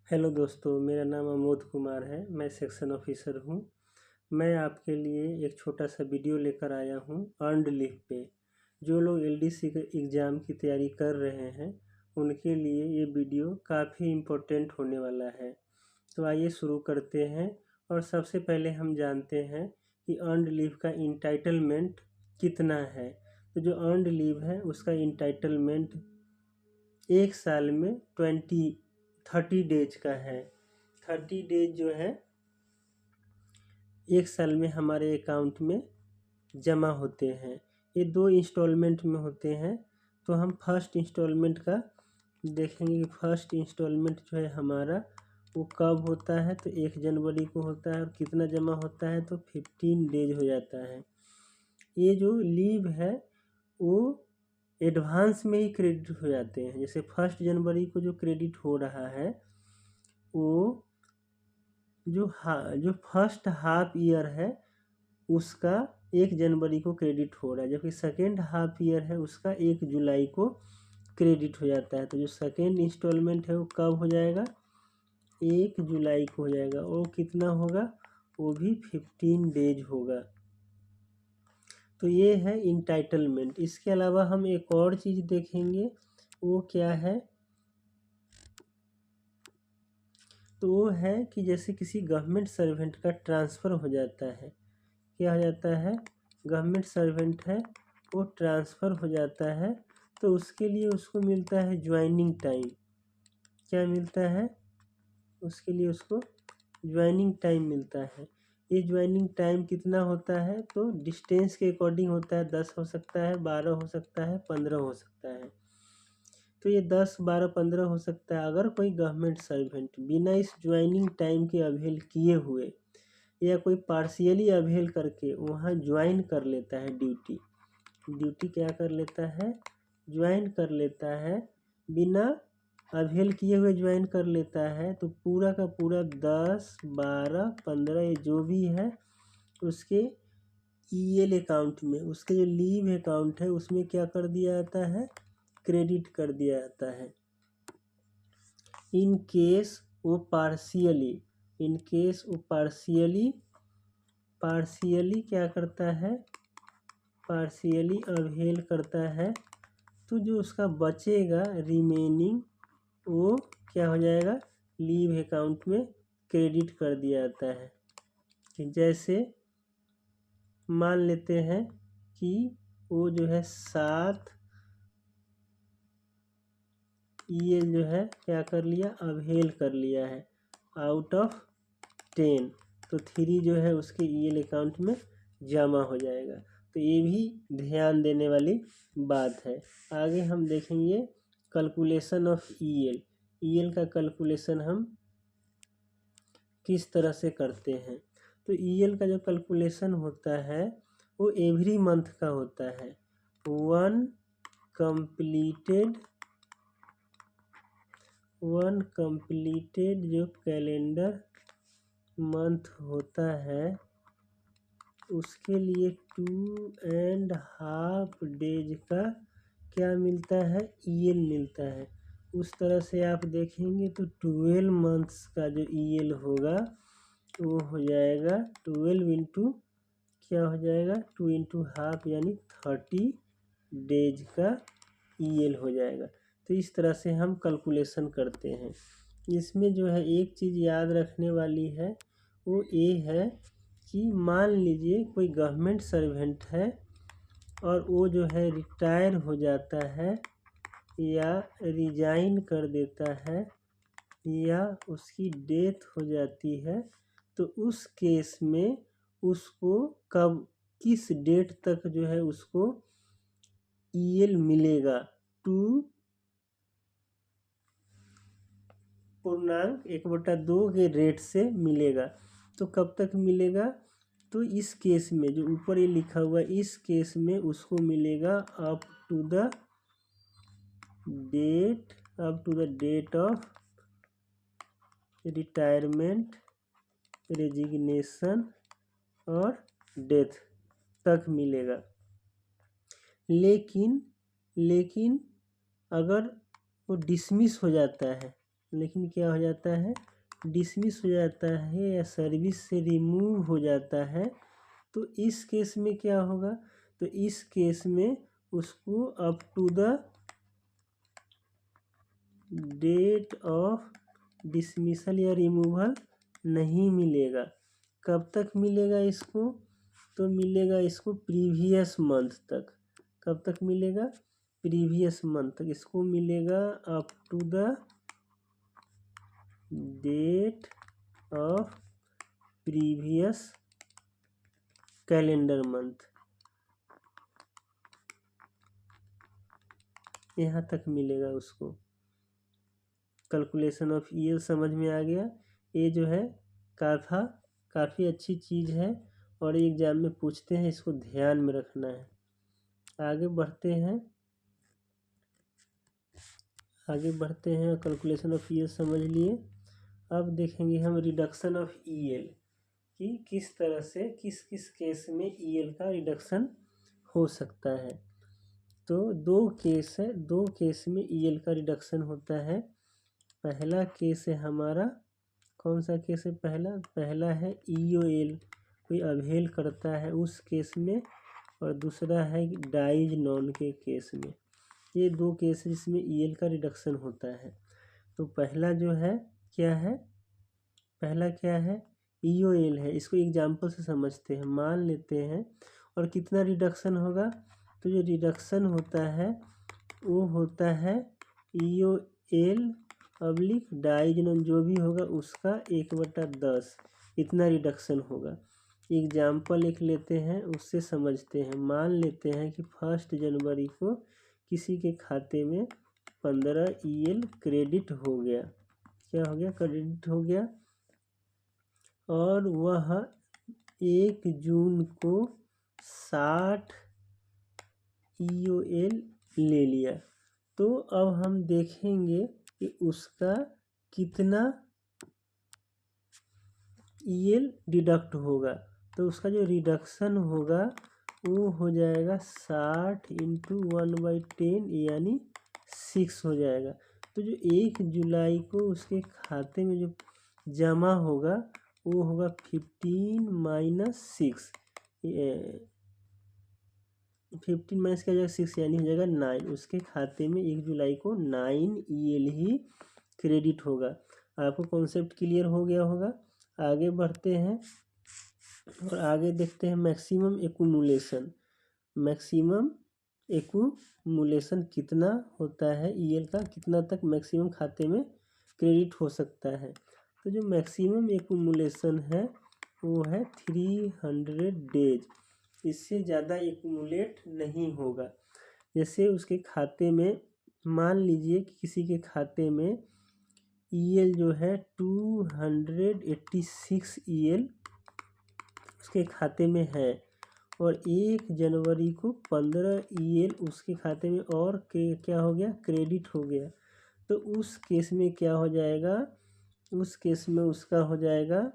Hello दोस्तों, मेरा नाम अमोद कुमार है। मैं सेक्शन ऑफिसर हूँ। मैं आपके लिए एक छोटा सा वीडियो लेकर आया हूँ अर्नड लीव पे। जो लोग एलडीसी के एग्ज़ाम की तैयारी कर रहे हैं उनके लिए ये वीडियो काफ़ी इम्पोर्टेंट होने वाला है। तो आइए शुरू करते हैं। और सबसे पहले हम जानते हैं कि अर्नड लीव का इंटाइटलमेंट कितना है। तो जो अर्नड लीव है उसका इंटाइटलमेंट एक साल में 30 डेज का है। 30 डेज जो है एक साल में हमारे अकाउंट में जमा होते हैं। ये 2 इंस्टॉलमेंट में होते हैं। तो हम फर्स्ट इंस्टॉलमेंट का देखेंगे कि फर्स्ट इंस्टॉलमेंट जो है हमारा वो कब होता है। तो 1 जनवरी को होता है। और कितना जमा होता है तो 15 डेज हो जाता है। ये जो लीव है वो एडवांस में ही क्रेडिट हो जाते हैं। जैसे 1 जनवरी को जो क्रेडिट हो रहा है वो जो फर्स्ट हाफ ईयर है उसका 1 जनवरी को क्रेडिट हो रहा है, जबकि सेकेंड हाफ ईयर है उसका 1 जुलाई को क्रेडिट हो जाता है। तो जो सेकेंड इंस्टॉलमेंट है वो कब हो जाएगा, 1 जुलाई को हो जाएगा। और कितना होगा, वो भी 15 डेज होगा। तो ये है इंटाइटलमेंट। इसके अलावा हम एक और चीज़ देखेंगे, वो क्या है, तो वो है कि जैसे किसी गवर्नमेंट सर्वेंट का ट्रांसफ़र हो जाता है, क्या हो जाता है, गवर्नमेंट सर्वेंट है वो ट्रांसफ़र हो जाता है तो उसके लिए उसको मिलता है ज्वाइनिंग टाइम। क्या मिलता है, उसके लिए उसको ज्वाइनिंग टाइम मिलता है। ये ज्वाइनिंग टाइम कितना होता है, तो डिस्टेंस के अकॉर्डिंग होता है। 10 हो सकता है, 12 हो सकता है, 15 हो सकता है। तो ये 10, 12, 15 हो सकता है। अगर कोई गवर्नमेंट सर्वेंट बिना इस ज्वाइनिंग टाइम के अवेल किए हुए या कोई पार्शियली अवेल करके वहाँ ज्वाइन कर लेता है, ड्यूटी क्या कर लेता है, ज्वाइन कर लेता है, बिना अवेल किए हुए ज्वाइन कर लेता है, तो पूरा का पूरा 10, 12, 15 ये जो भी है उसके ईएल अकाउंट में, उसके जो लीव अकाउंट है उसमें क्या कर दिया जाता है, क्रेडिट कर दिया जाता है। इन केस वो पार्शियली क्या करता है, पार्शियली अवेल करता है, तो जो उसका बचेगा रिमेनिंग वो क्या हो जाएगा, लीव अकाउंट में क्रेडिट कर दिया जाता है। जैसे मान लेते हैं कि वो जो है 7 ये जो है क्या कर लिया, अवेल कर लिया है आउट ऑफ 10, तो 3 जो है उसके ईएल अकाउंट में जमा हो जाएगा। तो ये भी ध्यान देने वाली बात है। आगे हम देखेंगे कैलकुलेशन ऑफ ईएल का कैलकुलेशन हम किस तरह से करते हैं। तो ईएल का जो कैलकुलेशन होता है वो एवरी मंथ का होता है। वन कंप्लीटेड जो कैलेंडर मंथ होता है उसके लिए 2.5 डेज का क्या मिलता है, ईएल मिलता है। उस तरह से आप देखेंगे तो 12 मंथ्स का जो ईएल होगा वो हो जाएगा 12 इंटू क्या हो जाएगा, 2 इंटू हाफ यानी 30 डेज का ईएल हो जाएगा। तो इस तरह से हम कैलकुलेशन करते हैं। इसमें जो है एक चीज़ याद रखने वाली है, वो ये है कि मान लीजिए कोई गवर्नमेंट सर्वेंट है और वो जो है रिटायर हो जाता है या रिजाइन कर देता है या उसकी डेथ हो जाती है, तो उस केस में उसको कब, किस डेट तक जो है उसको ईएल मिलेगा, 2.1/2 के रेट से मिलेगा। तो कब तक मिलेगा, तो इस केस में जो ऊपर ये लिखा हुआ है इस केस में उसको मिलेगा up to the date of retirement, resignation और डेथ तक मिलेगा। लेकिन अगर वो डिसमिस हो जाता है लेकिन क्या हो जाता है, डिसमिस हो जाता है या सर्विस से रिमूव हो जाता है, तो इस केस में क्या होगा, तो इस केस में उसको up to the date of dismissal या रिमूवल नहीं मिलेगा। कब तक मिलेगा इसको, तो मिलेगा इसको प्रीवियस मंथ तक। कब तक मिलेगा, प्रीवियस मंथ तक इसको मिलेगा up to the date of previous calendar month, यहाँ तक मिलेगा उसको। कैलकुलेशन ऑफ ईयर समझ में आ गया। ये जो है काफ़ी अच्छी चीज़ है और एग्जाम में पूछते हैं, इसको ध्यान में रखना है। आगे बढ़ते हैं कैलकुलेशन ऑफ ईयर समझ लिए। अब देखेंगे हम रिडक्शन ऑफ ईएल कि किस तरह से किस किस केस में ईएल का रिडक्शन हो सकता है। तो दो केस में ईएल का रिडक्शन होता है। पहला केस है हमारा, कौन सा केस है, पहला है ईओएल, कोई अवहेल करता है उस केस में, और दूसरा है डाइज नॉन के केस में। ये दो केस जिसमें ईएल का रिडक्शन होता है। तो पहला जो है क्या है, पहला क्या है, ईओएल है। इसको एग्जाम्पल से समझते हैं, मान लेते हैं। और कितना रिडक्शन होगा, तो जो रिडक्शन होता है वो होता है ईओएल अब्लिक डाइजनोन, जो भी होगा उसका 1/10 इतना रिडक्शन होगा। एग्जाम्पल एक लेते हैं, उससे समझते हैं। मान लेते हैं कि 1 जनवरी को किसी के खाते में 15 ईएल क्रेडिट हो गया। क्या हो गया, क्रेडिट हो गया। और वह 1 जून को 60 ईओएल ले लिया। तो अब हम देखेंगे कि उसका कितना ईएल डिडक्ट होगा। तो उसका जो रिडक्शन होगा वो हो जाएगा 60 × 1/10 यानी 6 हो जाएगा। तो जो 1 जुलाई को उसके खाते में जो जमा होगा वो होगा 15 - 6, 15 माइनस क्या हो जाएगा 6 यानी हो जाएगा 9। उसके खाते में 1 जुलाई को 9 ईएल ही क्रेडिट होगा। आपको कॉन्सेप्ट क्लियर हो गया होगा। आगे बढ़ते हैं और आगे देखते हैं मैक्सिमम एक्यूमुलेशन। मैक्सिमम एक्यूमुलेशन कितना होता है ईएल का, कितना तक मैक्सिमम खाते में क्रेडिट हो सकता है। तो जो मैक्सिमम एक्यूमुलेशन है वो है 300 डेज। इससे ज़्यादा एक्यूमुलेट नहीं होगा। जैसे उसके खाते में, मान लीजिए कि किसी के खाते में ईएल जो है 286 ईएल उसके खाते में है, और 1 जनवरी को 15 ईएल उसके खाते में और क्या हो गया, क्रेडिट हो गया। तो उस केस में क्या हो जाएगा, उस केस में उसका हो जाएगा,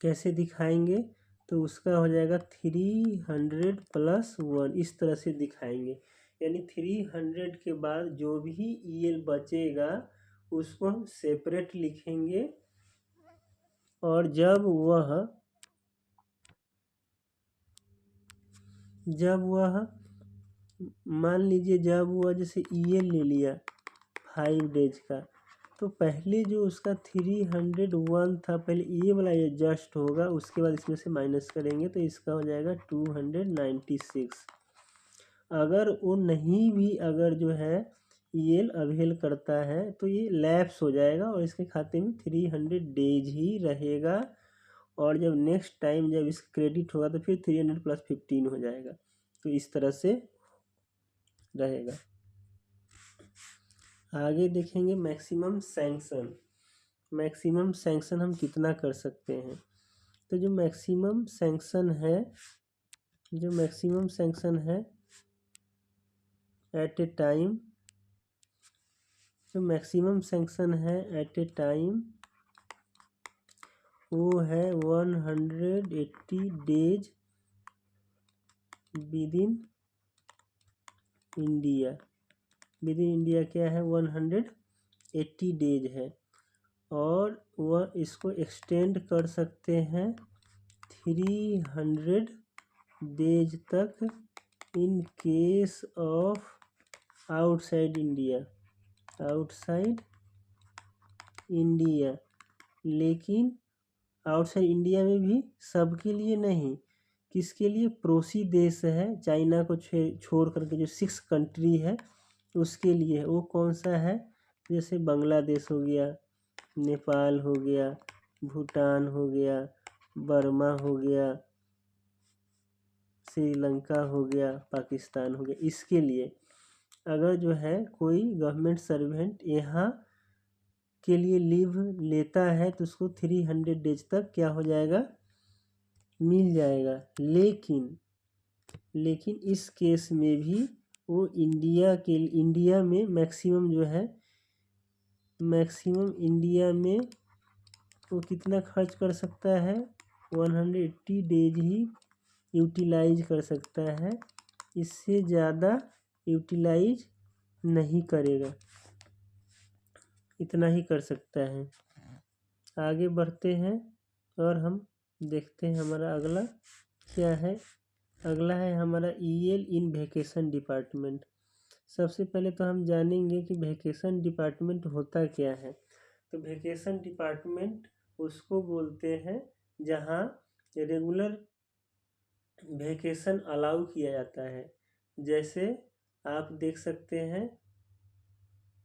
कैसे दिखाएंगे, तो उसका हो जाएगा 300 + 1, इस तरह से दिखाएंगे। यानी 300 के बाद जो भी ईएल बचेगा उसको हम सेपरेट लिखेंगे। और जब वह मान लीजिए जब वह जैसे ईएल ले लिया 5 डेज का, तो पहले जो उसका 301 था, पहले ये वाला एडजस्ट होगा, उसके बाद इसमें से माइनस करेंगे तो इसका हो जाएगा 296। अगर वो नहीं भी अगर जो है ईएल अवेल करता है तो ये लैप्स हो जाएगा और इसके खाते में 300 डेज ही रहेगा। और जब नेक्स्ट टाइम जब इसका क्रेडिट होगा तो फिर 300 + 15 हो जाएगा। तो इस तरह से रहेगा। आगे देखेंगे मैक्सिमम सैंक्शन। मैक्सिमम सैंक्शन हम कितना कर सकते हैं। तो जो मैक्सिमम सैंक्शन है एट ए टाइम, जो मैक्सिमम सैंक्शन है एट ए टाइम वो है 180 days with in India. With in India क्या है, 80 डेज है, और वह इसको एक्सटेंड कर सकते हैं 300 डेज तक in case of outside India, लेकिन आउटसाइड इंडिया में भी सबके लिए नहीं, किसके लिए, पड़ोसी देश है चाइना को छोड़ करके जो 6 कंट्री है उसके लिए। वो कौन सा है, जैसे बांग्लादेश हो गया, नेपाल हो गया, भूटान हो गया, बर्मा हो गया, श्रीलंका हो गया, पाकिस्तान हो गया। इसके लिए अगर जो है कोई गवर्नमेंट सर्वेंट यहाँ के लिए लीव लेता है तो उसको 300 डेज तक क्या हो जाएगा, मिल जाएगा। लेकिन इस केस में भी वो इंडिया में मैक्सिमम जो है, इंडिया में वो कितना खर्च कर सकता है, 180 डेज ही यूटिलाइज कर सकता है, इससे ज़्यादा यूटिलाइज नहीं करेगा, इतना ही कर सकता है। आगे बढ़ते हैं और हम देखते हैं हमारा अगला क्या है। अगला है हमारा EL इन वैकेशन डिपार्टमेंट। सबसे पहले तो हम जानेंगे कि वैकेशन डिपार्टमेंट होता क्या है। तो वैकेशन डिपार्टमेंट उसको बोलते हैं जहाँ रेगुलर वैकेशन अलाउ किया जाता है। जैसे आप देख सकते हैं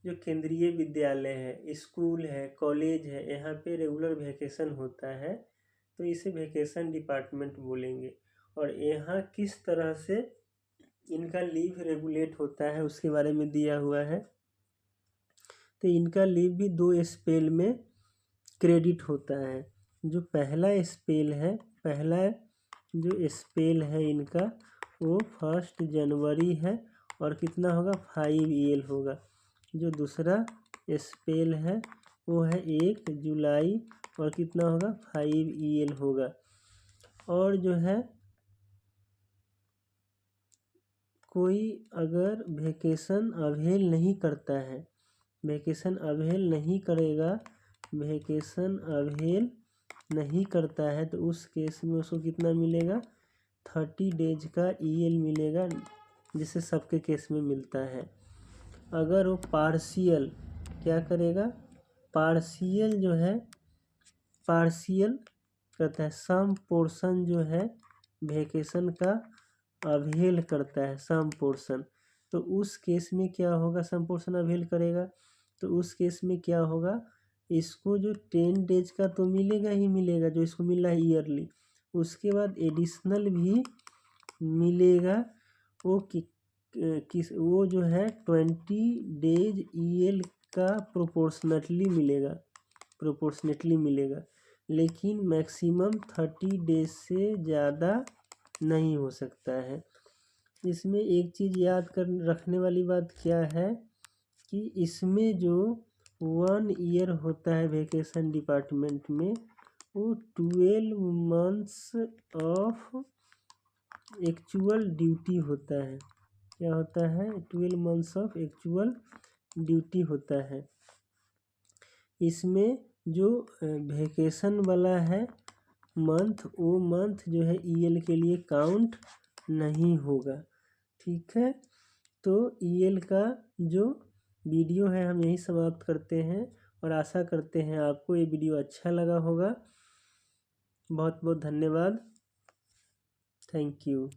जो केंद्रीय विद्यालय है, स्कूल है, कॉलेज है, यहाँ पे रेगुलर वैकेशन होता है तो इसे वैकेशन डिपार्टमेंट बोलेंगे। और यहाँ किस तरह से इनका लीव रेगुलेट होता है उसके बारे में दिया हुआ है। तो इनका लीव भी 2 स्पेल में क्रेडिट होता है। जो पहला जो स्पेल है इनका वो 1 जनवरी है और कितना होगा, 5 EL होगा। जो दूसरा स्पेल है वो है 1 जुलाई और कितना होगा, 5 EL होगा। और जो है कोई अगर वैकेशन अवेल नहीं करता है, वैकेशन अवेल नहीं करता है तो उस केस में उसको कितना मिलेगा, 30 डेज का EL मिलेगा, जिसे सबके केस में मिलता है। अगर वो पार्शियल क्या करेगा, पार्शियल करता है, सम पोर्शन जो है वैकेशन का अवेल करता है, सम पोर्शन, तो उस केस में क्या होगा, सम पोर्शन अवेल करेगा तो उस केस में क्या होगा, इसको जो 10 डेज का तो मिलेगा ही मिलेगा जो इसको मिल रहा है ईयरली, उसके बाद एडिशनल भी मिलेगा। वो वो जो है 20 डेज EL का प्रोपोर्शनेटली मिलेगा, लेकिन मैक्सिमम 30 डेज से ज़्यादा नहीं हो सकता है। इसमें एक चीज़ याद रखने वाली बात क्या है कि इसमें जो 1 ईयर होता है वैकेशन डिपार्टमेंट में, वो 12 मंथ्स ऑफ एक्चुअल ड्यूटी होता है। क्या होता है, 12 मंथ्स ऑफ एक्चुअल ड्यूटी होता है। इसमें जो वैकेशन वाला है मंथ, वो मंथ जो है EL के लिए काउंट नहीं होगा। ठीक है, तो EL का जो वीडियो है हम यही समाप्त करते हैं और आशा करते हैं आपको ये वीडियो अच्छा लगा होगा। बहुत बहुत धन्यवाद, थैंक यू।